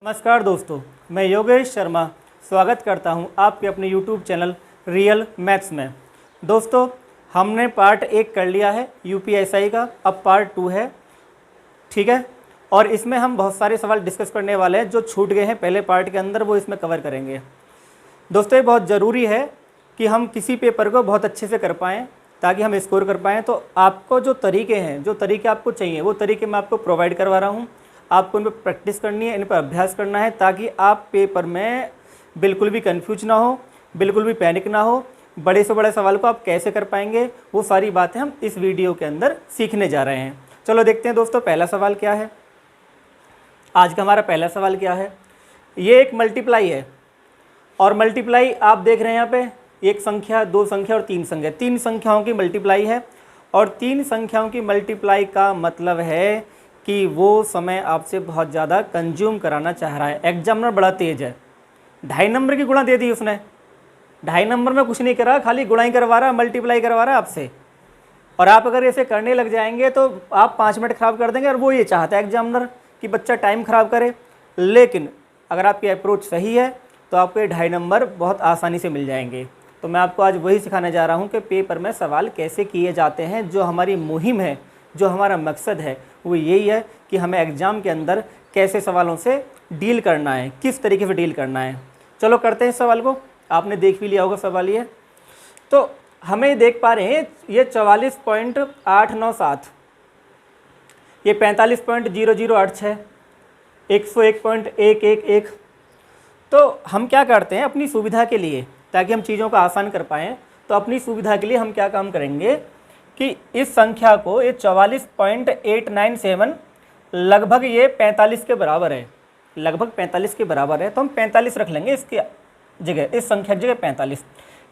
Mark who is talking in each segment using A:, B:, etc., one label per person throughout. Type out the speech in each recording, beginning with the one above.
A: नमस्कार दोस्तों, मैं योगेश शर्मा स्वागत करता हूं आपके अपने YouTube चैनल रियल मैथ्स में। दोस्तों, हमने पार्ट 1 कर लिया है यूपीएसआई का, अब पार्ट 2 है, ठीक है। और इसमें हम बहुत सारे सवाल डिस्कस करने वाले हैं जो छूट गए हैं पहले पार्ट के अंदर, वो इसमें कवर करेंगे। दोस्तों, ये बहुत ज़रूरी है कि हम किसी पेपर को बहुत अच्छे से कर पाएँ ताकि हम स्कोर कर पाएँ। तो आपको जो तरीके हैं, जो तरीके आपको चाहिए, वो तरीके मैं आपको प्रोवाइड करवा रहा हूँ। आपको इन पर प्रैक्टिस करनी है, इन पर अभ्यास करना है ताकि आप पेपर में बिल्कुल भी कंफ्यूज ना हो, बिल्कुल भी पैनिक ना हो। बड़े से बड़े सवाल को आप कैसे कर पाएंगे, वो सारी बातें हम इस वीडियो के अंदर सीखने जा रहे हैं। चलो देखते हैं दोस्तों, पहला सवाल क्या है। आज का हमारा पहला सवाल क्या है, ये एक मल्टीप्लाई है। और मल्टीप्लाई आप देख रहे हैं यहाँ पे, एक संख्या, दो संख्या और तीन संख्या, तीन संख्याओं की मल्टीप्लाई है। और तीन संख्याओं की मल्टीप्लाई का मतलब है कि वो समय आपसे बहुत ज़्यादा कंज्यूम कराना चाह रहा है। एग्जामिनर बड़ा तेज है, 2.5 नंबर की गुणा दे दी उसने। 2.5 नंबर में कुछ नहीं करा, खाली गुणा ही करवा रहा, मल्टीप्लाई करवा रहा है आपसे। और आप अगर ऐसे करने लग जाएंगे तो आप 5 मिनट ख़राब कर देंगे। और वो ये चाहता है एग्जामिनर कि बच्चा टाइम ख़राब करे। लेकिन अगर आपकी अप्रोच सही है तो आपको ये 2.5 नंबर बहुत आसानी से मिल जाएंगे। तो मैं आपको आज वही सिखाने जा रहा हूँ कि पेपर में सवाल कैसे किए जाते हैं। जो हमारी मुहिम है, जो हमारा मकसद है, वो यही है कि हमें एग्ज़ाम के अंदर कैसे सवालों से डील करना है, किस तरीके से डील करना है। चलो करते हैं इस सवाल को। आपने देख भी लिया होगा सवाल ये। तो हमें देख पा रहे हैं ये 44.897, ये 45.0086, 101.111। तो हम क्या करते हैं अपनी सुविधा के लिए, ताकि हम चीज़ों को आसान कर पाएँ, तो अपनी सुविधा के लिए हम क्या काम करेंगे कि इस संख्या को, ये 44.897 लगभग ये 45 के बराबर है, लगभग 45 के बराबर है। तो हम 45 रख लेंगे इसकी जगह, इस संख्या की जगह 45।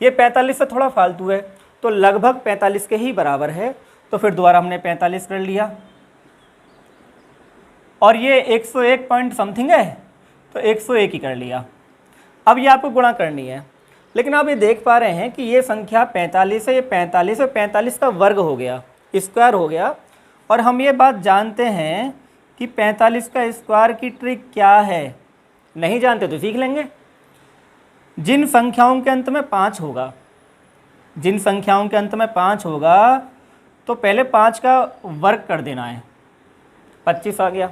A: ये 45 से थोड़ा फालतू है तो लगभग 45 के ही बराबर है। तो फिर दोबारा हमने 45 कर लिया। और ये 101 पॉइंट समथिंग है तो 101 ही कर लिया। अब ये आपको गुणा करनी है। लेकिन आप ये देख पा रहे हैं कि ये संख्या 45 है, ये 45 है, 45 का वर्ग हो गया, स्क्वायर हो गया। और हम ये बात जानते हैं कि 45 का स्क्वायर की ट्रिक क्या है। नहीं जानते तो सीख लेंगे। जिन संख्याओं के अंत में 5 होगा, जिन संख्याओं के अंत में 5 होगा तो पहले 5 का वर्ग कर देना है, 25 आ गया।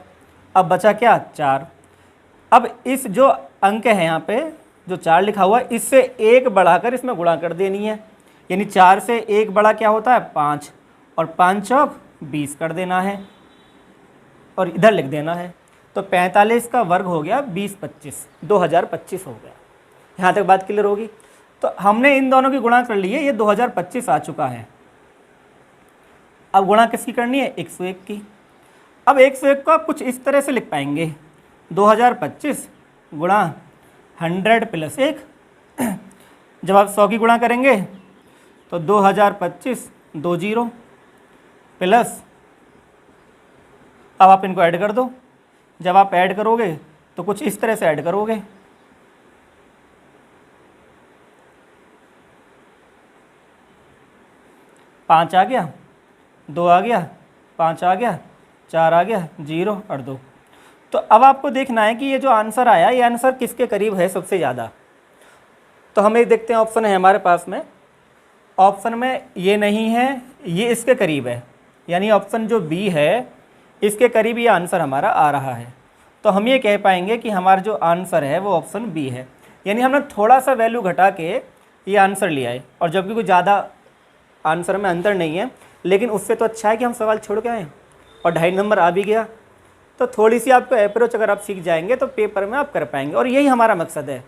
A: अब बचा क्या, 4। अब इस जो अंक है यहाँ पे, जो 4 लिखा हुआ है, इससे 1 बढ़ाकर इसमें गुणा कर देनी है। यानी 4 से 1 बड़ा क्या होता है, 5। और 5 चौक 20 कर देना है और इधर लिख देना है। तो 45 का वर्ग हो गया 20 25, 2025 हो गया। यहाँ तक बात क्लियर होगी। तो हमने इन दोनों की गुणा कर ली है, ये 2025 आ चुका है। अब गुणा किसकी करनी है, 101 की। अब 101 को आप कुछ इस तरह से लिख पाएंगे, 2025 गुणा 100 + 1। जब आप 100 की गुणा करेंगे तो 2025 2 0 प्लस, अब आप इनको ऐड कर दो। जब आप ऐड करोगे तो कुछ इस तरह से ऐड करोगे, पाँच आ गया, 2 आ गया, 5 आ गया, 4 आ गया, 0 और 2। तो अब आपको देखना है कि ये जो आंसर आया, ये आंसर किसके करीब है सबसे ज़्यादा। तो हम एक देखते हैं, ऑप्शन है हमारे पास में, ऑप्शन में ये नहीं है, ये इसके करीब है। यानी ऑप्शन जो बी है, इसके करीब ये आंसर हमारा आ रहा है। तो हम ये कह पाएंगे कि हमारा जो आंसर है वो ऑप्शन बी है। यानी हमने थोड़ा सा वैल्यू घटा के ये आंसर लिया है। और जबकि कोई ज़्यादा आंसर में अंतर नहीं है, लेकिन उससे तो अच्छा है कि हम सवाल छोड़ के आए और 2.5 नंबर आ भी गया। तो थोड़ी सी आपको अप्रोच अगर आप सीख जाएंगे तो पेपर में आप कर पाएंगे। और यही हमारा मकसद है।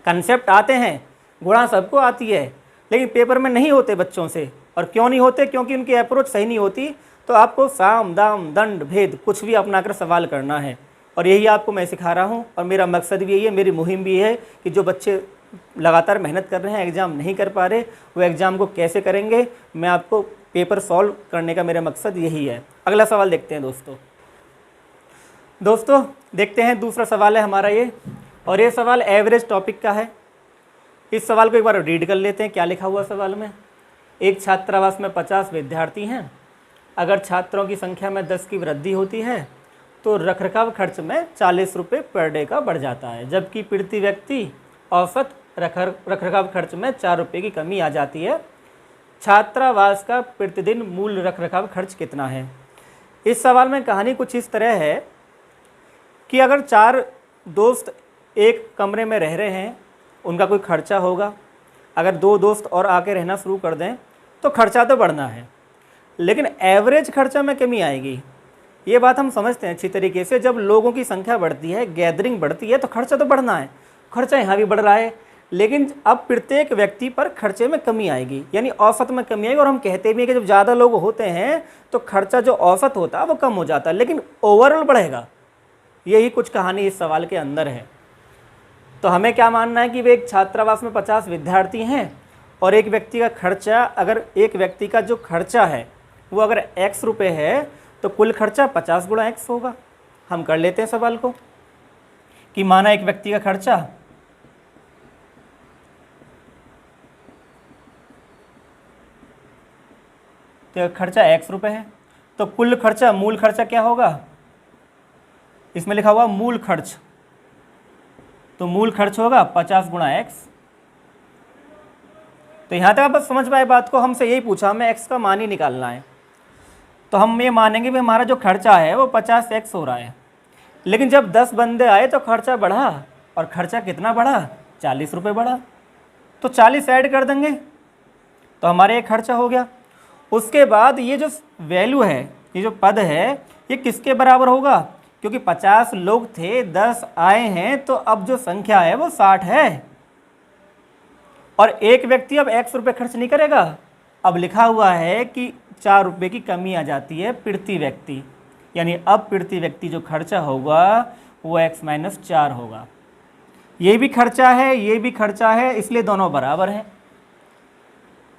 A: कंसेप्ट आते हैं, गुणा सबको आती है, लेकिन पेपर में नहीं होते बच्चों से। और क्यों नहीं होते, क्योंकि उनकी अप्रोच सही नहीं होती। तो आपको साम दाम दंड भेद कुछ भी अपना कर सवाल करना है। और यही आपको मैं सिखा रहा हूँ। और मेरा मकसद भी यही है, मेरी मुहिम भी है कि जो बच्चे लगातार मेहनत कर रहे हैं, एग्ज़ाम नहीं कर पा रहे, वो एग्ज़ाम को कैसे करेंगे, मैं आपको पेपर सॉल्व करने का मेरा मकसद यही है। अगला सवाल देखते हैं दोस्तों देखते हैं, दूसरा सवाल है हमारा ये। और ये सवाल एवरेज टॉपिक का है। इस सवाल को एक बार रीड कर लेते हैं, क्या लिखा हुआ सवाल में। एक छात्रावास में 50 विद्यार्थी हैं। अगर छात्रों की संख्या में 10 की वृद्धि होती है तो रखरखाव खर्च में 40 रुपये पर डे का बढ़ जाता है, जबकि प्रति व्यक्ति औसत रखरखाव खर्च में 4 रुपये की कमी आ जाती है। छात्रावास का प्रतिदिन मूल रखरखाव खर्च कितना है? इस सवाल में कहानी कुछ इस तरह है कि अगर 4 दोस्त एक कमरे में रह रहे हैं, उनका कोई खर्चा होगा। अगर 2 दोस्त और आके रहना शुरू कर दें तो खर्चा तो बढ़ना है, लेकिन एवरेज खर्चा में कमी आएगी। ये बात हम समझते हैं अच्छी तरीके से। जब लोगों की संख्या बढ़ती है, गैदरिंग बढ़ती है, तो खर्चा तो बढ़ना है। खर्चा यहाँ भी बढ़ रहा है, लेकिन अब प्रत्येक व्यक्ति पर खर्चे में कमी आएगी, यानी औसत में कमी आएगी। और हम कहते भी हैं कि जब ज़्यादा लोग होते हैं तो खर्चा जो औसत होता है वो कम हो जाता है, लेकिन ओवरऑल बढ़ेगा। यही कुछ कहानी इस सवाल के अंदर है। तो हमें क्या मानना है कि वे एक छात्रावास में 50 विद्यार्थी हैं और एक व्यक्ति का खर्चा, अगर एक व्यक्ति का जो खर्चा है वो अगर x रुपये है तो कुल खर्चा 50 गुणा x होगा। हम कर लेते हैं सवाल को कि माना एक व्यक्ति का खर्चा तो खर्चा x रुपये है, तो कुल खर्चा, मूल खर्चा क्या होगा? इसमें लिखा हुआ मूल खर्च, तो मूल खर्च होगा 50 गुणा x। तो यहाँ तक आप समझ पाए बात को। हमसे यही पूछा, हमें x का मान ही निकालना है, तो हम ये मानेंगे भी हमारा जो खर्चा है वो 50x हो रहा है। लेकिन जब 10 बंदे आए तो खर्चा बढ़ा, और खर्चा कितना बढ़ा? 40 रुपये बढ़ा, तो 40 ऐड कर देंगे तो हमारे ये खर्चा हो गया। उसके बाद ये जो वैल्यू है, ये जो पद है, ये किसके बराबर होगा? क्योंकि 50 लोग थे, 10 आए हैं, तो अब जो संख्या है वो 60 है। और एक व्यक्ति अब x रुपये खर्च नहीं करेगा। अब लिखा हुआ है कि 4 रुपये की कमी आ जाती है प्रति व्यक्ति, यानी अब प्रति व्यक्ति जो खर्चा होगा वो x - 4 होगा। ये भी खर्चा है, ये भी खर्चा है, इसलिए दोनों बराबर हैं।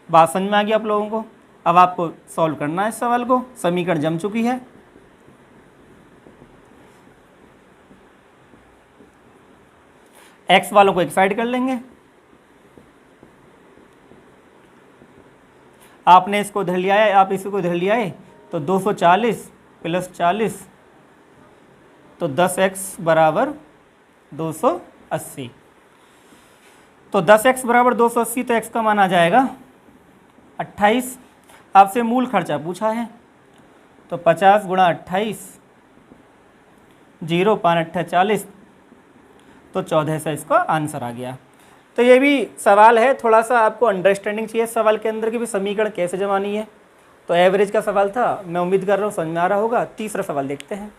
A: बात समझ में आ गई आप लोगों को? अब आपको सॉल्व करना है इस सवाल को। समीकरण जम चुकी है। x वालों को एक साइड कर लेंगे। आपने इसको इधर लिया है, आप इसको इधर लिया है, तो 240 + 40, तो 10x बराबर 280। तो 10x बराबर 280, तो x का मान आ जाएगा 28। आपसे मूल खर्चा पूछा है, तो 50 गुणा 28, 0 5 8 40, तो 14 से इसका आंसर आ गया। तो ये भी सवाल है, थोड़ा सा आपको अंडरस्टैंडिंग चाहिए सवाल के अंदर कि भी समीकरण कैसे जमानी है। तो एवरेज का सवाल था, मैं उम्मीद कर रहा हूँ समझ में आ रहा होगा। तीसरा सवाल देखते हैं।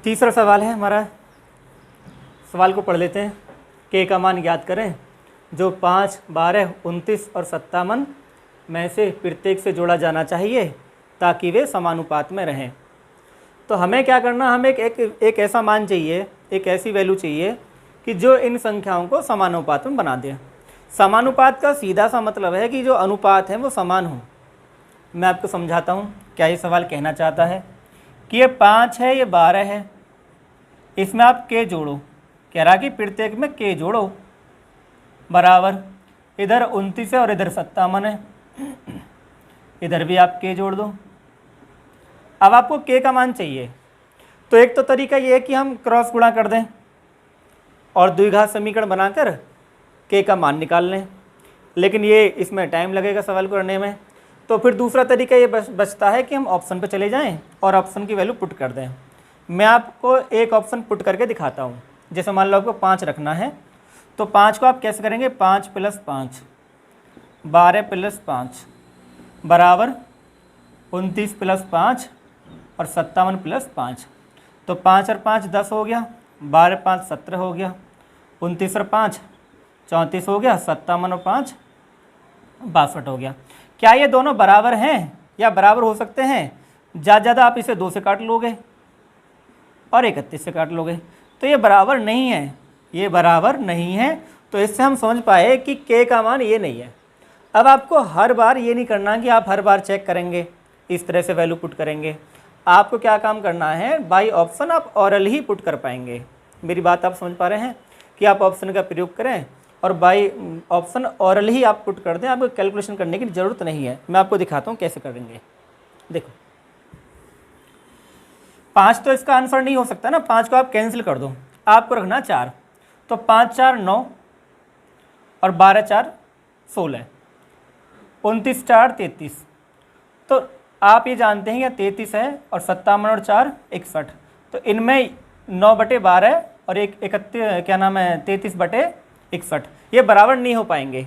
A: तीसरा सवाल है हमारा, सवाल को पढ़ लेते हैं। k का मान ज्ञात करें जो 5, 12, 29 और 57 में से प्रत्येक से जोड़ा जाना चाहिए ताकि वे समानुपात में रहें। तो हमें क्या करना, हमें एक ऐसा मान चाहिए, एक ऐसी वैल्यू चाहिए कि जो इन संख्याओं को समानुपात में बना दे। समानुपात का सीधा सा मतलब है कि जो अनुपात हैं वो समान हों। मैं आपको समझाता हूँ क्या ये सवाल कहना चाहता है कि ये 5 है, ये 12 है, इसमें आप k जोड़ो। कह रहा कि प्रत्येक में k जोड़ो, बराबर इधर 29 है और इधर 57 है, इधर भी आप k जोड़ दो। अब आपको k का मान चाहिए, तो एक तो तरीका ये है कि हम क्रॉस गुणा कर दें और द्विघात समीकरण बनाकर k का मान निकाल लें, लेकिन ये इसमें टाइम लगेगा सवाल को करने में। तो फिर दूसरा तरीका ये बचता है कि हम ऑप्शन पे चले जाएं और ऑप्शन की वैल्यू पुट कर दें। मैं आपको एक ऑप्शन पुट करके दिखाता हूँ। जैसे मान लो आपको 5 रखना है, तो 5 को आप कैसे करेंगे? 5 + 5, 12 + 5 बराबर 29 + 5 और 57 + 5। तो 5 और 5 10 हो गया, 12 5 17 हो गया, 29 और 5 34 हो गया, 57 और 5 62 हो गया। क्या ये दोनों बराबर हैं या बराबर हो सकते हैं? ज़्यादा आप इसे 2 से काट लोगे और 31 से काट लोगे, तो ये बराबर नहीं है, ये बराबर नहीं है। तो इससे हम समझ पाए कि k का मान ये नहीं है। अब आपको हर बार ये नहीं करना कि आप हर बार चेक करेंगे, इस तरह से वैल्यू पुट करेंगे। आपको क्या काम करना है, बाई ऑप्शन आप ऑरल ही पुट कर पाएंगे। मेरी बात आप समझ पा रहे हैं कि आप ऑप्शन का प्रयोग करें और बाई ऑप्शन ऑरल ही आप पुट कर दें। आपको कैलकुलेशन करने की ज़रूरत नहीं है। मैं आपको दिखाता हूँ कैसे करेंगे। देखो, 5 तो इसका आंसर नहीं हो सकता ना, 5 को आप कैंसिल कर दो, आपको रखना 4, तो 5 4 9 और 12 4 16, 29 4 33। तो आप ये जानते हैं कि 33 है और 57 और 4 61, तो इनमें 9/12 और 33/61 ये बराबर नहीं हो पाएंगे।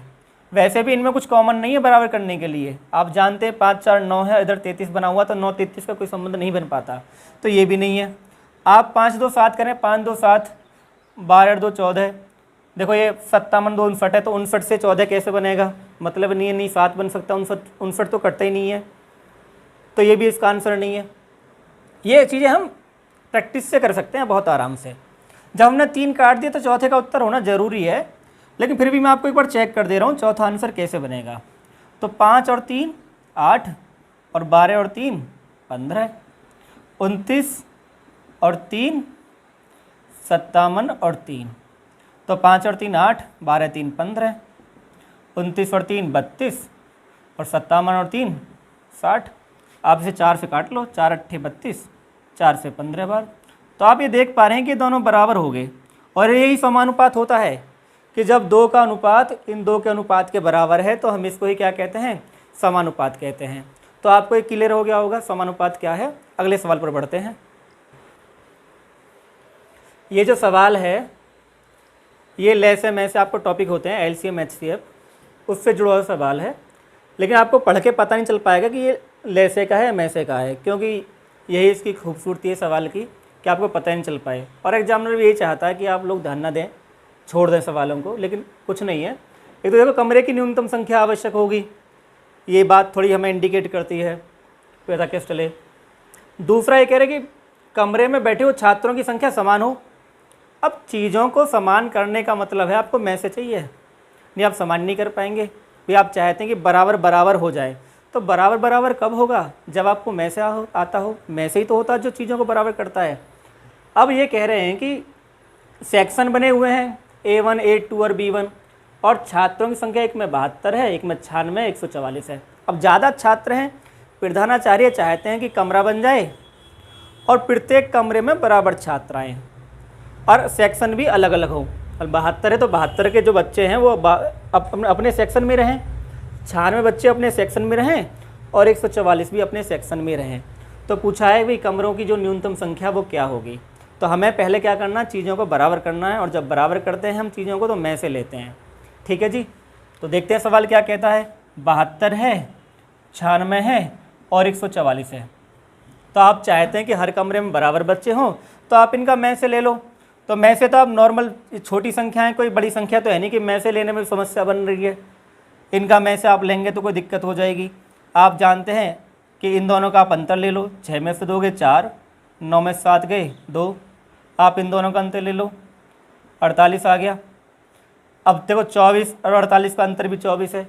A: वैसे भी इनमें कुछ कॉमन नहीं है बराबर करने के लिए, आप जानते हैं 5 4 9 है, इधर 33 बना हुआ, तो 9 33 का कोई संबंध नहीं बन पाता, तो ये भी नहीं है। आप 5 2 7 करें, 5 2 7, 12 2 14, देखो ये 57 2 59 है, तो 59 से 14 कैसे बनेगा, मतलब नहीं है, नहीं 7 बन सकता, 59 तो कटता ही नहीं है, तो ये भी इसका आंसर नहीं है। ये चीज़ें हम प्रैक्टिस से कर सकते हैं बहुत आराम से। जब हमने 3 काट दिए तो चौथे का उत्तर होना ज़रूरी है, लेकिन फिर भी मैं आपको एक बार चेक कर दे रहा हूँ चौथा आंसर कैसे बनेगा। तो 5 और 3 8 और 12 और 3 15, 29 और 3 57 और 3, तो 5 और 3 8, 12 3 15, 29 और 3 32 और 57 और 3 60। आप इसे 4 से काट लो, 4 8 32, 4 से 15 बार, तो आप ये देख पा रहे हैं कि दोनों बराबर हो गए। और यही समानुपात होता है कि जब 2 का अनुपात इन 2 के अनुपात के बराबर है तो हम इसको ही क्या कहते हैं, समानुपात कहते हैं। तो आपको ये क्लियर हो गया होगा समानुपात क्या है। अगले सवाल पर बढ़ते हैं। ये जो सवाल है ये लैसे में से आपको टॉपिक होते हैं LCM HCF, उससे जुड़ा हुआ सवाल है, लेकिन आपको पढ़ के पता नहीं चल पाएगा कि ये लैसे का है मैसे का है, क्योंकि यही इसकी खूबसूरती है सवाल की कि आपको पता ही नहीं चल पाए। और एग्जामिनर भी यही चाहता है कि आप लोग ध्यान न दें, छोड़ दें सवालों को, लेकिन कुछ नहीं है। एक तो देखो कमरे की न्यूनतम संख्या आवश्यक होगी, ये बात थोड़ी हमें इंडिकेट करती है, पता कैसे चले। दूसरा ये कह रहे कि कमरे में बैठे हुए छात्रों की संख्या समान हो। अब चीज़ों को समान करने का मतलब है आपको में से चाहिए, नहीं आप समान नहीं कर पाएंगे भी। आप चाहते हैं कि बराबर बराबर हो जाए, तो बराबर बराबर कब होगा, जब आपको में से आता हो। में से ही तो होता है जो चीज़ों को बराबर करता है। अब ये कह रहे हैं कि सेक्शन बने हुए हैं A1 A2 और B1, और छात्रों की संख्या एक में 72 है, एक में 96, 144 है। अब ज़्यादा छात्र हैं, प्रधानाचार्य चाहते हैं कि कमरा बन जाए और प्रत्येक कमरे में बराबर छात्र आएँ और सेक्शन भी अलग अलग हो। और 72 है तो 72 के जो बच्चे हैं वो अपने सेक्शन में रहें, 96 बच्चे अपने सेक्शन में रहें और 144 भी अपने सेक्शन में रहें। तो पूछा है भाई कमरों की जो न्यूनतम संख्या वो क्या होगी। तो हमें पहले क्या करना, चीज़ों को बराबर करना है, और जब बराबर करते हैं हम चीज़ों को तो में से लेते हैं। ठीक है जी, तो देखते हैं सवाल क्या कहता है। 72 है, 96 है और 144 है। तो आप चाहते हैं कि हर कमरे में बराबर बच्चे हों, तो आप इनका में से ले लो। तो में से तो आप नॉर्मल छोटी संख्या है, कोई बड़ी संख्या तो है नहीं कि में से लेने में समस्या बन रही है। इनका में से आप लेंगे तो कोई दिक्कत हो जाएगी। आप जानते हैं कि इन दोनों का आप अंतर ले लो, 6 में से दोगे 4, 9 में 7 गए 2, आप इन दोनों का अंतर ले लो, 48 आ गया। अब देखो 24 और 48 का अंतर भी 24 है,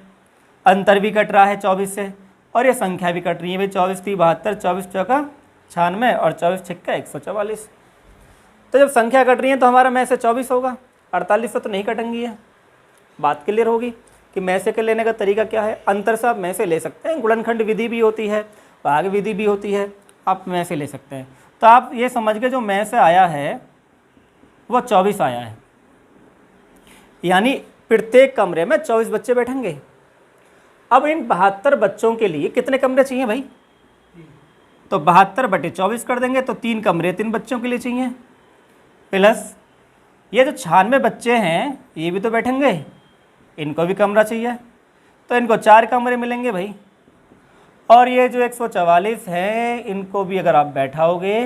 A: अंतर भी कट रहा है 24 से, और ये संख्या भी कट रही है भाई। 24 3 72, 24 चौका 96 और 24 छक्का 144। तो जब संख्या कट रही है तो हमारा में से 24 होगा, 48 से तो नहीं कटेंगी। है बात क्लियर होगी कि में से के लेने का तरीका क्या है। अंतर से आप में से ले सकते हैं, गुणनखंड विधि भी होती है, भाग विधि भी होती है, आप में से ले सकते हैं। तो आप ये समझ के जो में से आया है वो 24 आया है, यानी प्रत्येक कमरे में 24 बच्चे बैठेंगे। अब इन 72 बच्चों के लिए कितने कमरे चाहिए भाई, तो 72/24 कर देंगे, तो 3 कमरे 3 बच्चों के लिए चाहिए, प्लस ये जो 96 बच्चे हैं ये भी तो बैठेंगे, इनको भी कमरा चाहिए, तो इनको 4 कमरे मिलेंगे भाई। और ये जो 144 है इनको भी अगर आप बैठाओगे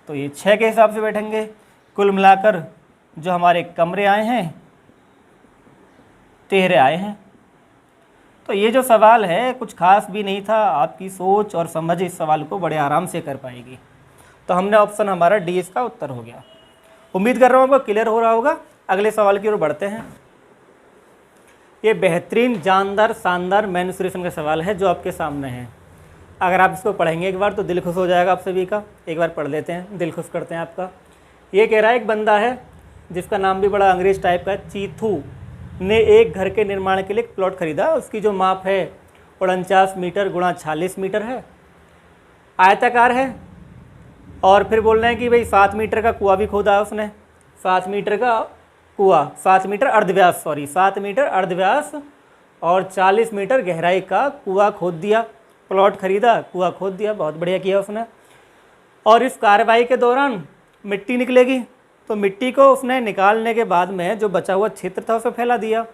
A: तो ये 6 के हिसाब से बैठेंगे। कुल मिलाकर जो हमारे कमरे आए हैं 13 आए हैं। तो ये जो सवाल है कुछ खास भी नहीं था, आपकी सोच और समझ इस सवाल को बड़े आराम से कर पाएगी। तो हमने ऑप्शन हमारा डी इसका उत्तर हो गया। उम्मीद कर रहा हूँ आपको क्लियर हो रहा होगा। अगले सवाल की ओर बढ़ते हैं। ये बेहतरीन जानदार शानदार मेंसुरेशन का सवाल है जो आपके सामने है। अगर आप इसको पढ़ेंगे एक बार तो दिल खुश हो जाएगा आप सभी का। एक बार पढ़ लेते हैं, दिल खुश करते हैं आपका। ये कह रहा है एक बंदा है जिसका नाम भी बड़ा अंग्रेज टाइप का है, चीथू, ने एक घर के निर्माण के लिए एक प्लॉट खरीदा। उसकी जो माप है 49 मीटर गुणा 46 मीटर है, आयताकार है, और फिर बोल रहे हैं कि भाई 7 मीटर का कुआं भी खोदा है उसने, 7 मीटर का कुआं, 7 मीटर अर्धव्यास, सॉरी 7 मीटर अर्धव्यास और 40 मीटर गहराई का कुआं खोद दिया। प्लॉट खरीदा, कुआं खोद दिया, बहुत बढ़िया किया उसने। और इस कार्रवाई के दौरान मिट्टी निकलेगी, तो मिट्टी को उसने निकालने के बाद में जो बचा हुआ क्षेत्र था उसे फैला दिया।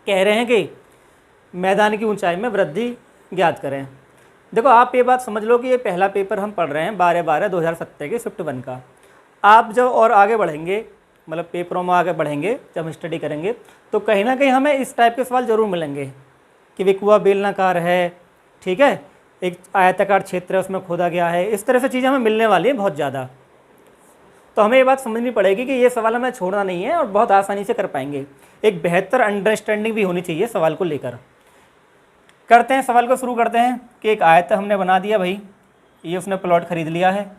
A: कह रहे हैं कि मैदान की ऊंचाई में वृद्धि ज्ञात करें। देखो आप ये बात समझ लो कि ये पहला पेपर हम पढ़ रहे हैं 12/12/2017 के शिफ्ट 1 का। आप जब और आगे बढ़ेंगे, मतलब पेपरों में आगे बढ़ेंगे, जब हम स्टडी करेंगे तो कहीं ना कहीं हमें इस टाइप के सवाल ज़रूर मिलेंगे कि वे कुआं बेलनाकार है, ठीक है, एक आयताकार क्षेत्र है उसमें खोदा गया है, इस तरह से चीज़ें हमें मिलने वाली हैं बहुत ज़्यादा। तो हमें ये बात समझनी पड़ेगी कि ये सवाल हमें छोड़ना नहीं है और बहुत आसानी से कर पाएंगे। एक बेहतर अंडरस्टैंडिंग भी होनी चाहिए सवाल को लेकर। करते हैं सवाल को, शुरू करते हैं कि एक आयत हमने बना दिया भाई, ये उसने प्लॉट खरीद लिया है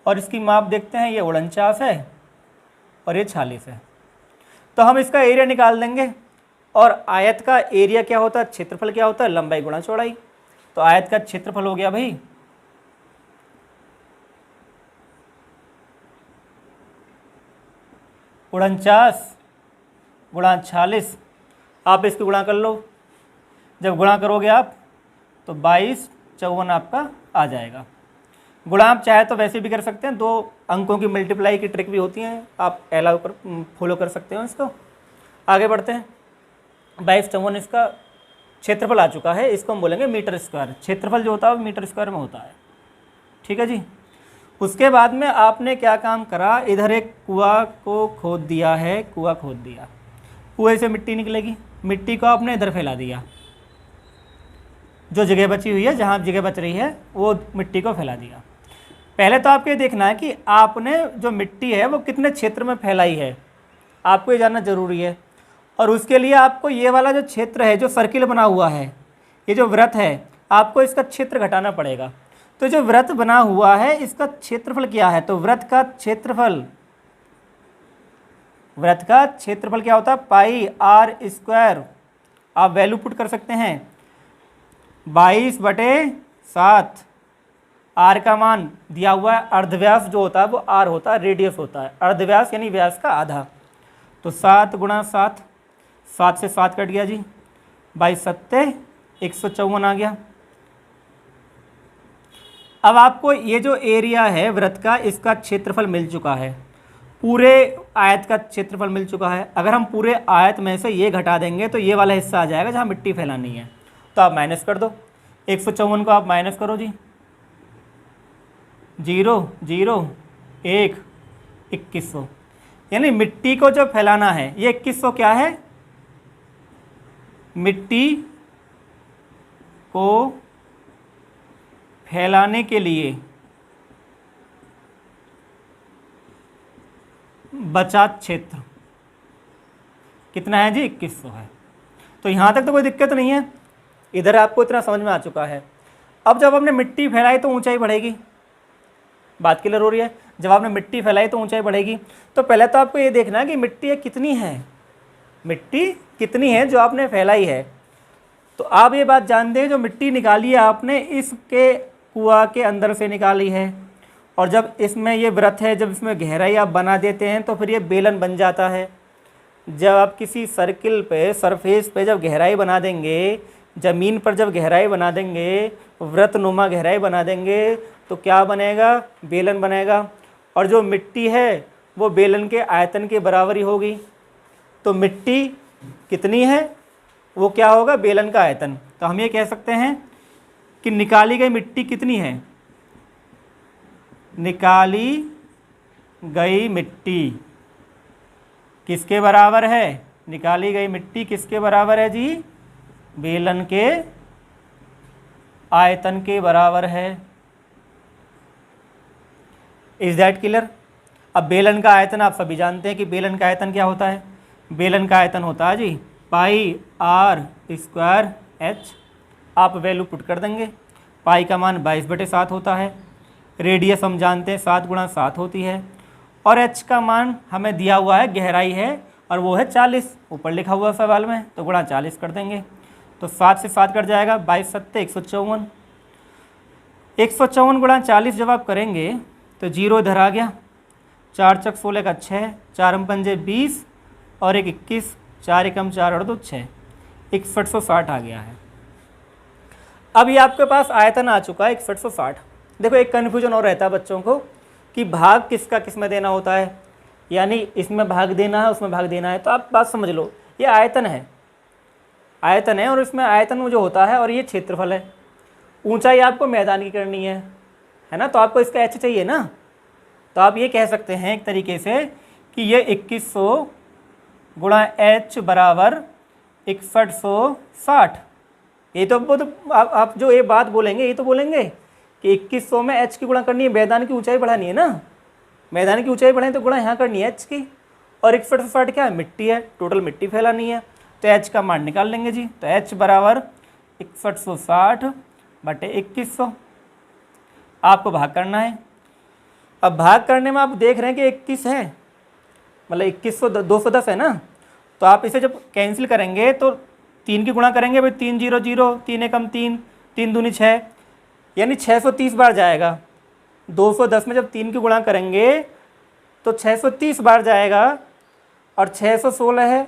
A: और इसकी माप देखते हैं, ये 49 है और ये 46 है। तो हम इसका एरिया निकाल देंगे। और आयत का एरिया क्या होता है, क्षेत्रफल क्या होता है, लंबाई गुणा चौड़ाई। तो आयत का क्षेत्रफल हो गया भाई 49 गुणा 46। आप इसकी गुणा कर लो, जब गुणा करोगे आप तो 22/54 आपका आ जाएगा। गुणा आप चाहे तो वैसे भी कर सकते हैं, 2 अंकों की मल्टीप्लाई की ट्रिक भी होती हैं, आप अलाउ कर फॉलो कर सकते हो इसको। आगे बढ़ते हैं। 22/54 इसका क्षेत्रफल आ चुका है, इसको हम बोलेंगे मीटर स्क्वायर। क्षेत्रफल जो होता है वो मीटर स्क्वायर में होता है, ठीक है जी। उसके बाद में आपने क्या काम करा, इधर एक कुआं को खोद दिया है, कुआं खोद दिया, कुएं से मिट्टी निकलेगी, मिट्टी को आपने इधर फैला दिया, जो जगह बची हुई है, जहाँ जगह बच रही है वो मिट्टी को फैला दिया। पहले तो आपको ये देखना है कि आपने जो मिट्टी है वो कितने क्षेत्र में फैलाई है, आपको ये जानना ज़रूरी है। और उसके लिए आपको ये वाला जो क्षेत्र है, जो सर्किल बना हुआ है, ये जो वृत्त है, आपको इसका क्षेत्र घटाना पड़ेगा। तो जो वृत्त बना हुआ है इसका क्षेत्रफल क्या है, तो वृत्त का क्षेत्रफल क्या होता है, πr²। आप वैल्यू पुट कर सकते हैं 22/7। आर का मान दिया हुआ है, अर्धव्यास जो होता है वो आर होता है, रेडियस होता है, अर्धव्यास यानी व्यास का आधा। तो 7 × 7, 7 से 7 कट गया जी, 22×7 154 आ गया। अब आपको ये जो एरिया है वृत्त का, इसका क्षेत्रफल मिल चुका है, पूरे आयत का क्षेत्रफल मिल चुका है। अगर हम पूरे आयत में से ये घटा देंगे तो ये वाला हिस्सा आ जाएगा जहाँ मिट्टी फैलानी है, तो आप माइनस कर दो। 154 को आप माइनस करो जी, 0 0 1 2100, यानी मिट्टी को जो फैलाना है, ये 2100 क्या है, मिट्टी को फैलाने के लिए बचा क्षेत्र कितना है जी, 2100 है। तो यहाँ तक तो कोई दिक्कत नहीं है, इधर आपको इतना समझ में आ चुका है। अब जब आपने मिट्टी फैलाई तो ऊंचाई बढ़ेगी, बात क्लियर हो रही है। जब आपने मिट्टी फैलाई तो ऊंचाई बढ़ेगी। तो पहले तो आपको ये देखना है कि मिट्टी कितनी है, मिट्टी कितनी है जो आपने फैलाई है। तो आप ये बात जानते हैं, जो मिट्टी निकाली है आपने इसके कुआं के अंदर से निकाली है, और जब इसमें ये वृत्त है, जब इसमें गहराई आप बना देते हैं तो फिर ये बेलन बन जाता है। जब आप किसी सर्किल पे, सरफेस पे जब गहराई बना देंगे, ज़मीन पर जब गहराई बना देंगे, वृत्तनुमा गहराई बना देंगे, तो क्या बनेगा, बेलन बनेगा। और जो मिट्टी है वो बेलन के आयतन के बराबर ही होगी। तो मिट्टी कितनी है, वो क्या होगा, बेलन का आयतन। तो हम ये कह सकते हैं कि निकाली गई मिट्टी कितनी है, निकाली गई मिट्टी किसके बराबर है, निकाली गई मिट्टी किसके बराबर है जी, बेलन के आयतन के बराबर है। Is that clear. अब बेलन का आयतन आप सभी जानते हैं कि बेलन का आयतन क्या होता है, बेलन का आयतन होता है जी πr²h। आप वैल्यू पुट कर देंगे, पाई का मान 22/7 होता है, रेडियस हम जानते हैं 7 × 7 होती है, और h का मान हमें दिया हुआ है, गहराई है, और वो है 40, ऊपर लिखा हुआ सवाल में, तो गुणा 40 कर देंगे। तो 7 से 7 कट जाएगा, 22×7 154। 154 गुणा 40 जब आप करेंगे तो 0 इधर आ गया, 4 चक 16 का 6, 4 पंजे 20 और 1 21, 4 एकम 4 और 2 6, 6160 आ गया है। अब ये आपके पास आयतन आ चुका है 6160। देखो एक कन्फ्यूजन और रहता है बच्चों को कि भाग किसका किस में देना होता है, यानी इसमें भाग देना है उसमें भाग देना है। तो आप बात समझ लो, ये आयतन है और इसमें आयतन में जो होता है और ये क्षेत्रफल है। ऊंचाई आपको मैदान की करनी है ना, तो आपको इसका एच चाहिए ना। तो आप ये कह सकते हैं एक तरीके से कि ये 2100 गुणा एच बराबर 6160। ये तो आप जो ये बात बोलेंगे ये तो बोलेंगे कि 2100 में एच की गुणा करनी है, मैदान की ऊंचाई बढ़ानी है ना। मैदान की ऊंचाई बढ़ानी तो गुणा यहाँ करनी है एच की, और 6160 क्या है, मिट्टी है, टोटल मिट्टी फैलानी है। तो एच का मान निकाल लेंगे जी। तो एच बराबर 6160 बटे 2100, आपको भाग करना है। अब भाग करने में आप देख रहे हैं कि 21 है, मतलब 2100 210 है ना। तो आप इसे जब कैंसिल करेंगे तो 3 की गुणा करेंगे भाई, 3 0 0, 3 एकम 3, 3 दूनी 6, यानी 630 बार जाएगा। 210 में जब 3 की गुणा करेंगे तो 630 बार जाएगा, और 616 है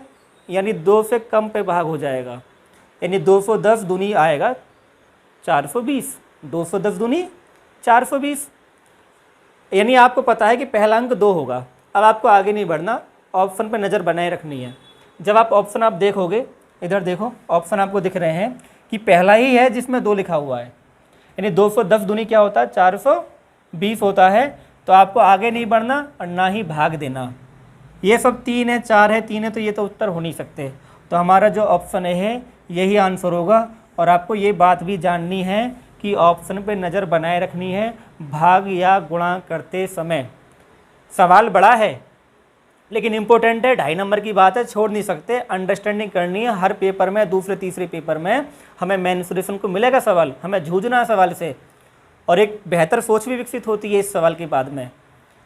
A: यानी 2 से कम पे भाग हो जाएगा, यानी 210 दूनी आएगा 420, 210 दूनी 420। यानी आपको पता है कि पहला अंक 2 होगा। अब आपको आगे नहीं बढ़ना, ऑप्शन पे नज़र बनाए रखनी है। जब आप ऑप्शन आप देखोगे, इधर देखो ऑप्शन आपको दिख रहे हैं कि पहला ही है जिसमें 2 लिखा हुआ है, यानी 210 दूनी क्या होता है, 420 होता है। तो आपको आगे नहीं बढ़ना और ना ही भाग देना। ये सब 3 है 4 है 3 है, तो ये तो उत्तर हो नहीं सकते। तो हमारा जो ऑप्शन है यही आंसर होगा। और आपको ये बात भी जाननी है कि ऑप्शन पे नज़र बनाए रखनी है भाग या गुणा करते समय। सवाल बड़ा है लेकिन इम्पोर्टेंट है, 2.5 नंबर की बात है, छोड़ नहीं सकते, अंडरस्टैंडिंग करनी है। हर पेपर में, दूसरे तीसरे पेपर में हमें मेंसुरेशन को मिलेगा सवाल, हमें जूझना है सवाल से, और एक बेहतर सोच भी विकसित होती है इस सवाल के बाद में।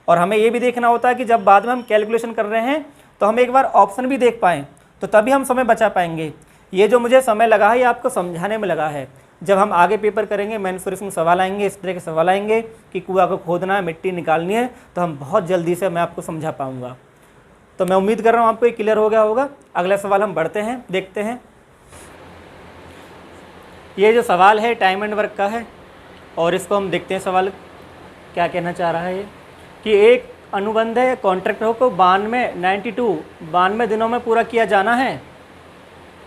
A: और हमें ये भी देखना होता है कि जब बाद में हम कैलकुलेशन कर रहे हैं तो हम एक बार ऑप्शन भी देख पाएँ, तो तभी हम समय बचा पाएंगे। ये जो मुझे समय लगा है ये आपको समझाने में लगा है। जब हम आगे पेपर करेंगे, मेंसुरेशन सवाल आएंगे, इस तरह के सवाल आएंगे कि कुआं को खोदना है, मिट्टी निकालनी है, तो हम बहुत जल्दी से मैं आपको समझा पाऊँगा। तो मैं उम्मीद कर रहा हूँ आपको ये क्लियर हो गया होगा। अगला सवाल हम बढ़ते हैं, देखते हैं। ये जो सवाल है टाइम एंड वर्क का है, और इसको हम देखते हैं सवाल क्या कहना चाह रहा है ये, कि एक अनुबंध है, कॉन्ट्रैक्ट को 92 दिनों में पूरा किया जाना है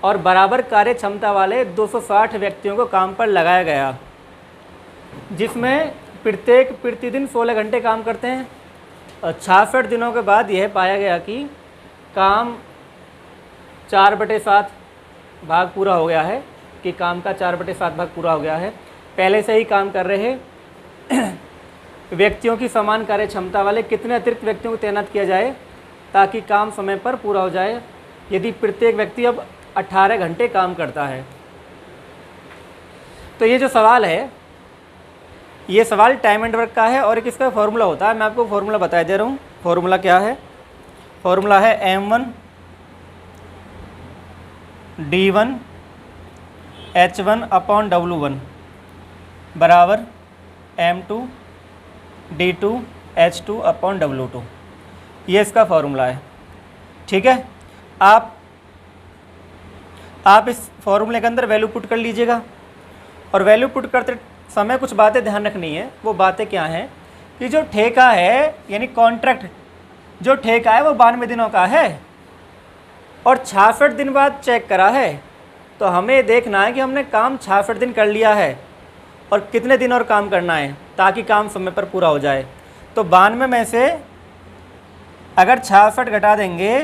A: और बराबर कार्य क्षमता वाले 260 व्यक्तियों को काम पर लगाया गया, जिसमें प्रत्येक प्रतिदिन 16 घंटे काम करते हैं। 66 दिनों के बाद यह पाया गया कि काम 4/7 भाग पूरा हो गया है, कि काम का 4/7 भाग पूरा हो गया है। पहले से ही काम कर रहे व्यक्तियों की समान कार्य क्षमता वाले कितने अतिरिक्त व्यक्तियों को तैनात किया जाए ताकि काम समय पर पूरा हो जाए, यदि प्रत्येक व्यक्ति अब 18 घंटे काम करता है। तो ये जो सवाल है, ये सवाल टाइम एंड वर्क का है, और एक इसका फॉर्मूला होता है। मैं आपको फॉर्मूला बता दे रहा हूँ। फॉर्मूला क्या है? फॉर्मूला है M1 D1 H1 upon W1 बराबर M2 D2 H2 upon W2। ये इसका फॉर्मूला है, ठीक है। आप इस फॉर्मूले के अंदर वैल्यू पुट कर लीजिएगा, और वैल्यू पुट करते समय कुछ बातें ध्यान रखनी है। वो बातें क्या हैं कि जो ठेका है, यानी कॉन्ट्रैक्ट जो ठेका है वो 92 दिनों का है, और 66 दिन बाद चेक करा है। तो हमें देखना है कि हमने काम 66 दिन कर लिया है और कितने दिन और काम करना है ताकि काम समय पर पूरा हो जाए। तो 92 में से अगर 66 घटा देंगे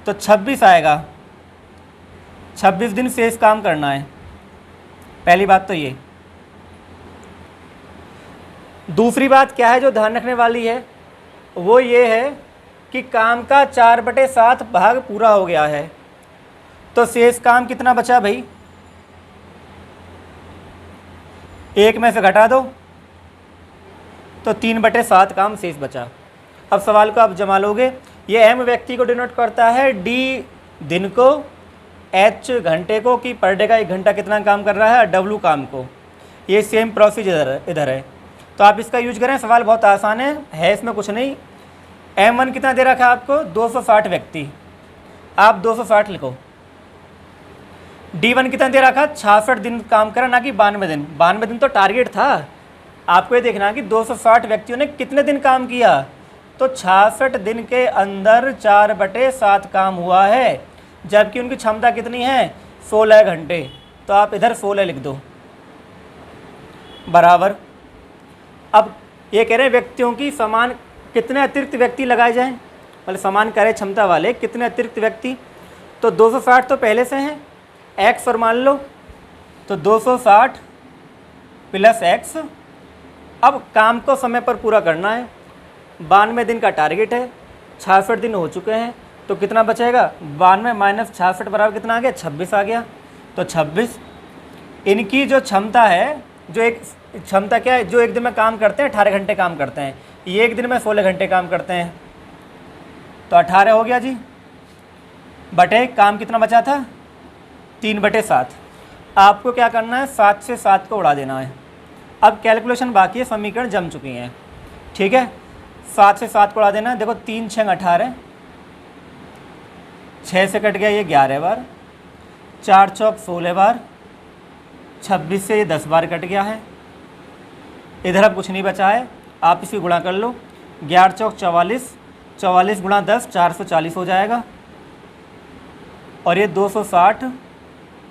A: तो 26 आएगा। 26 दिन शेष काम करना है, पहली बात तो ये। दूसरी बात क्या है जो ध्यान रखने वाली है, वो ये है कि काम का 4/7 भाग पूरा हो गया है, तो शेष काम कितना बचा भाई? 1 में से घटा दो तो 3/7 काम शेष बचा। अब सवाल को आप जमा लोगे। ये M व्यक्ति को डिनोट करता है, D दिन को, H घंटे को कि पर डे का 1 घंटा कितना काम कर रहा है, W काम को। ये सेम प्रोसीजर इधर है, तो आप इसका यूज करें। सवाल बहुत आसान है इसमें कुछ नहीं। M1 कितना दे रखा है आपको, 260 व्यक्ति, आप 260 लिखो। D1 कितना दे रखा, 66 दिन काम करा, ना कि 92 दिन। 92 दिन तो टारगेट था। आपको ये देखना है कि 260 व्यक्तियों ने कितने दिन काम किया, तो 66 दिन के अंदर 4/7 काम हुआ है, जबकि उनकी क्षमता कितनी है, 16 घंटे। तो आप इधर 16 लिख दो बराबर। अब ये कह रहे हैं व्यक्तियों की समान कितने अतिरिक्त व्यक्ति लगाए जाएं, मतलब समान कार्य क्षमता वाले कितने अतिरिक्त व्यक्ति। तो 260 तो पहले से हैं, x और मान लो, तो 260 प्लस x। अब काम को समय पर पूरा करना है, 92 दिन का टारगेट है, 66 दिन हो चुके हैं, तो कितना बचेगा, 92 माइनस 66 बराबर कितना आ गया, 26 आ गया। तो 26 इनकी जो क्षमता है, जो एक क्षमता क्या है, जो एक दिन में काम करते हैं 18 घंटे काम करते हैं, ये एक दिन में 16 घंटे काम करते हैं, तो 18 हो गया जी, बटे काम कितना बचा था, 3/7। आपको क्या करना है, 7 से 7 को उड़ा देना है। अब कैलकुलेशन बाकी है, समीकरण जम चुकी हैं, ठीक है। 7 से 7 को उड़ा देना है। देखो 3 6 18, 6 से कट गया ये 11 बार, 4 चौक 16 बार, 26 से ये 10 बार कट गया है। इधर अब कुछ नहीं बचा है, आप इसकी गुणा कर लो। 11 चौक 44, 44 गुणा 10 440 हो जाएगा, और ये 260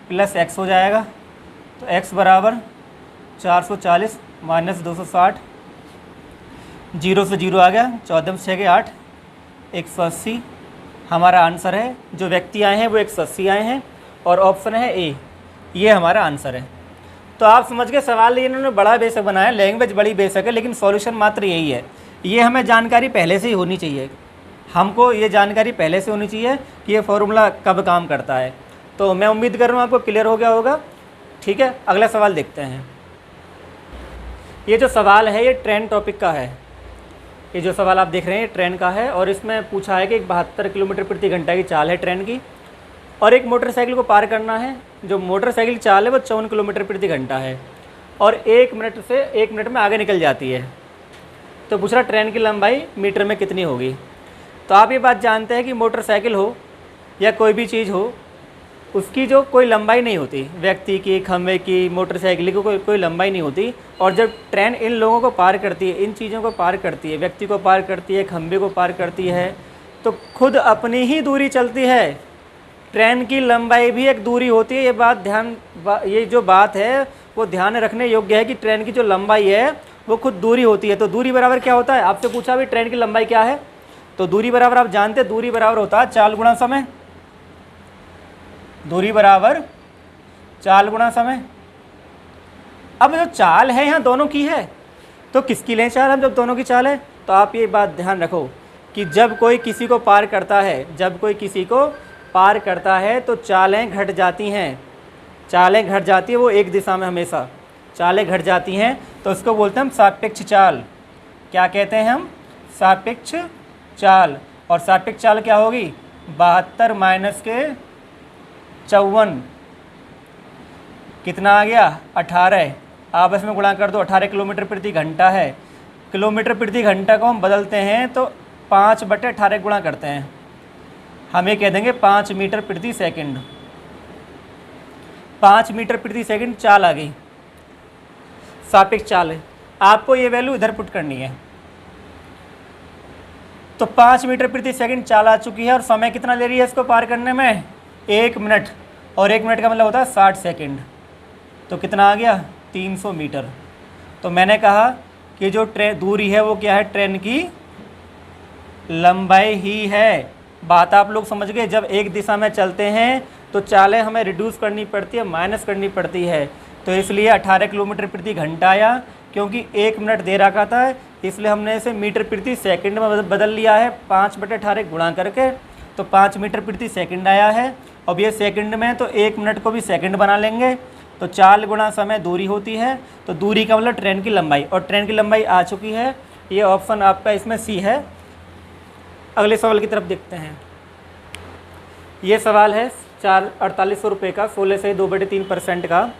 A: प्लस x हो जाएगा। तो x बराबर 440 माइनस 260, 0 से 0 आ गया, 14 6 के 8, 180 हमारा आंसर है। जो व्यक्ति आए हैं वो 180 आए हैं, और ऑप्शन है ए, ये हमारा आंसर है। तो आप समझ गए, सवाल इन्होंने बड़ा बेसिक बनाया, लैंग्वेज बड़ी बेसिक है, लेकिन सॉल्यूशन मात्र यही है। ये हमें जानकारी पहले से ही होनी चाहिए, हमको ये जानकारी पहले से होनी चाहिए कि ये फॉर्मूला कब काम करता है। तो मैं उम्मीद कर रहा हूँ आपको क्लियर हो गया होगा, ठीक है। अगला सवाल देखते हैं। ये जो सवाल है ये ट्रेन टॉपिक का है, ये जो सवाल आप देख रहे हैं ये ट्रेन का है, और इसमें पूछा है कि 72 किलोमीटर प्रति घंटा की चाल है ट्रेन की, और एक मोटरसाइकिल को पार करना है। जो मोटरसाइकिल चाल है वो 54 किलोमीटर प्रति घंटा है, और 1 मिनट में आगे निकल जाती है। तो पूछ रहा ट्रेन की लंबाई मीटर में कितनी होगी। तो आप ये बात जानते हैं कि मोटरसाइकिल हो या कोई भी चीज़ हो, उसकी जो कोई लंबाई नहीं होती, व्यक्ति की, खंभे की, मोटरसाइकिल की कोई लंबाई नहीं होती। और जब ट्रेन इन लोगों को पार करती है, इन चीज़ों को पार करती है, व्यक्ति को पार करती है, खंभे को पार करती है, तो खुद अपनी ही दूरी चलती है। ट्रेन की लंबाई भी एक दूरी होती है, ये जो बात है वो ध्यान रखने योग्य है कि ट्रेन की जो लंबाई है वो खुद दूरी होती है। तो दूरी बराबर क्या होता है, आपसे पूछा भी ट्रेन की लंबाई क्या है, तो दूरी बराबर आप जानते हैं, दूरी बराबर होता है चाल गुणा समय। दूरी बराबर चाल गुणा समय। अब जो चाल है यहाँ दोनों की है, तो किसकी लें चाल हम, जब दोनों की चाल है। तो आप ये बात ध्यान रखो कि जब कोई किसी को पार करता है, तो चालें घट जाती हैं, चालें घट जाती है वो एक दिशा में, हमेशा चालें घट जाती हैं। तो उसको बोलते हैं हम सापेक्ष चाल। क्या कहते हैं हम, सापेक्ष चाल। और सापेक्ष चाल क्या होगी, 72 माइनस के 54 कितना आ गया, 18। आपस में गुणा कर दो, 18 किलोमीटर प्रति घंटा है। किलोमीटर प्रति घंटा को हम बदलते हैं तो 5/18 गुणा करते हैं, हम ये कह देंगे 5 मीटर प्रति सेकंड। 5 मीटर प्रति सेकंड चाल आ गई, सापेक्ष चाल है। आपको ये वैल्यू इधर पुट करनी है। तो 5 मीटर प्रति सेकंड चाल आ चुकी है, और समय कितना ले रही है इसको पार करने में, 1 मिनट, और 1 मिनट का मतलब होता है 60 सेकंड। तो कितना आ गया, 300 मीटर। तो मैंने कहा कि जो दूरी है वो क्या है, ट्रेन की लंबाई ही है। बात आप लोग समझ गए। जब एक दिशा में चलते हैं तो चालें हमें रिड्यूस करनी पड़ती है, माइनस करनी पड़ती है। तो इसलिए 18 किलोमीटर प्रति घंटा आया, क्योंकि 1 मिनट दे रखा था, इसलिए हमने इसे मीटर प्रति सेकंड में बदल लिया है, 5/18 गुणा करके। तो 5 मीटर प्रति सेकंड आया है। अब ये सेकंड में, तो 1 मिनट को भी सेकंड बना लेंगे। तो चाल गुणा समय दूरी होती है, तो दूरी का मतलब ट्रेन की लंबाई, और ट्रेन की लंबाई आ चुकी है। ये ऑप्शन आपका इसमें सी है। अगले सवाल की तरफ देखते हैं। ये सवाल है 4800 रुपये का, 16 से 2/3% का।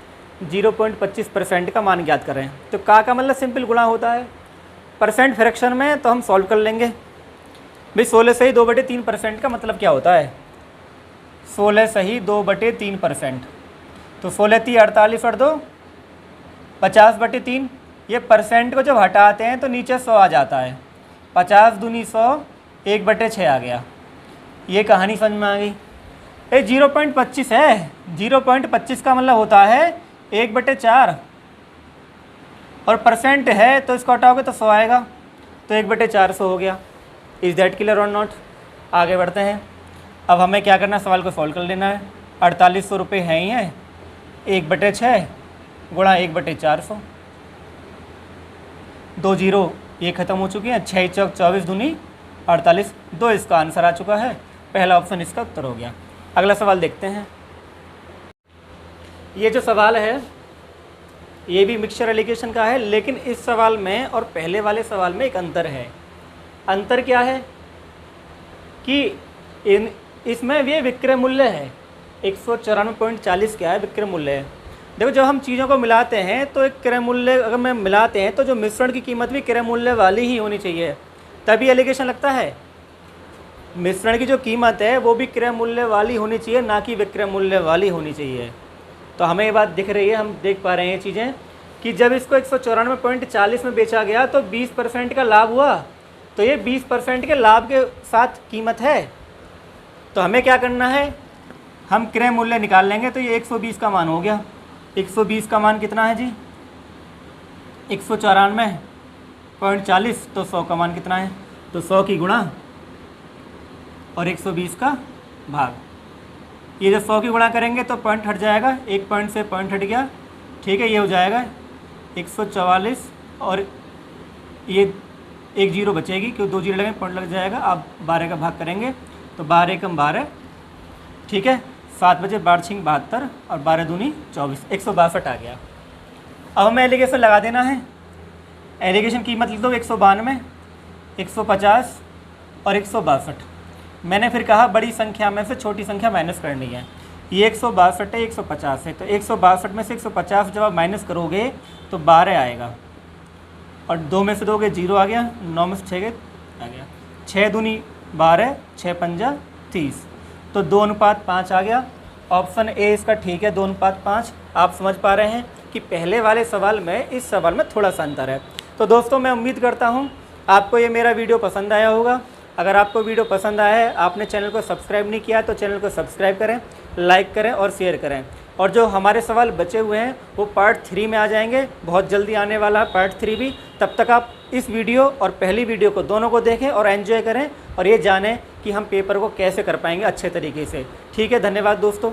A: 0.25% का मान ज्ञात करें। तो का मतलब सिंपल गुणा होता है परसेंट फ्रैक्शन में, तो हम सॉल्व कर लेंगे भाई। 16 सही 2/3% का मतलब क्या होता है, 16 सही 2/3%। तो 16 × 3 48 और 2 50/3। ये परसेंट को जब हटाते हैं तो नीचे 100 आ जाता है। 50 दूनी 100, 1/6 आ गया। ये कहानी समझ में आ गई। ये 0.25 है, 0.25 का मतलब होता है 1/4 और परसेंट है तो इसको हटाओगे तो 100 आएगा, तो 1/400 हो गया। इज़ दैट क्लियर और नॉट? आगे बढ़ते हैं। अब हमें क्या करना है, सवाल को सॉल्व कर लेना है। 4800 रुपये हैं ही हैं, 1/6 गुणा 1/400। 2 0 ये ख़त्म हो चुकी हैं। 6 चौक 24 दूनी 48, 2 इसका आंसर आ चुका है। पहला ऑप्शन इसका उत्तर हो गया। अगला सवाल देखते हैं। ये जो सवाल है ये भी मिक्सचर एलिगेशन का है, लेकिन इस सवाल में और पहले वाले सवाल में एक अंतर है। अंतर क्या है कि इसमें ये विक्रय मूल्य है, 194.40 क्या है विक्रय मूल्य है। देखो जब हम चीज़ों को मिलाते हैं तो एक क्रय मूल्य अगर मैं मिलाते हैं तो जो मिश्रण की कीमत भी क्रय मूल्य वाली ही होनी चाहिए, तभी एलिगेशन लगता है। मिश्रण की जो कीमत है वो भी क्रय मूल्य वाली होनी चाहिए, ना कि विक्रय मूल्य वाली होनी चाहिए। तो हमें ये बात दिख रही है, हम देख पा रहे हैं ये चीज़ें कि जब इसको 194.40 में बेचा गया तो 20% का लाभ हुआ, तो ये 20% के लाभ के साथ कीमत है। तो हमें क्या करना है, हम क्रय मूल्य निकाल लेंगे। तो ये 120 का मान हो गया। 120 का मान कितना है जी, 194.40, तो 100 का मान कितना है, तो 100 की गुणा और 120 का भाग। ये जब 100 की गुणा करेंगे तो पॉइंट हट जाएगा, एक पॉइंट से पॉइंट हट गया, ठीक है। ये हो जाएगा 144 और ये एक जीरो बचेगी क्योंकि 2 जीरो लगेंगे, पॉइंट लग जाएगा। आप 12 का भाग करेंगे तो 12 × 12, ठीक है। 7 बजे 12 × 72 और 12 दूनी 24, 162 आ गया। अब हमें एलिगेशन लगा देना है। एलिगेशन कीमत लिख दो 192, 150 और 162। मैंने फिर कहा बड़ी संख्या में से छोटी संख्या माइनस करनी है। ये 162 है, 150 है, तो 162 में से 150 जब आप माइनस करोगे तो 12 आएगा और 2 में से दोगे 0 आ गया, 9 में से 6 आ गया। 6 दूनी 12, 6 पंजा 30, तो 2:5 आ गया। ऑप्शन ए इसका ठीक है, 2:5। आप समझ पा रहे हैं कि पहले वाले सवाल में इस सवाल में थोड़ा सा अंतर है। तो दोस्तों मैं उम्मीद करता हूँ आपको ये मेरा वीडियो पसंद आया होगा। अगर आपको वीडियो पसंद आया है, आपने चैनल को सब्सक्राइब नहीं किया तो चैनल को सब्सक्राइब करें, लाइक करें और शेयर करें। और जो हमारे सवाल बचे हुए हैं वो पार्ट 3 में आ जाएंगे, बहुत जल्दी आने वाला है पार्ट 3 भी। तब तक आप इस वीडियो और पहली वीडियो को दोनों को देखें और एंजॉय करें और ये जानें कि हम पेपर को कैसे कर पाएंगे अच्छे तरीके से। ठीक है, धन्यवाद दोस्तों।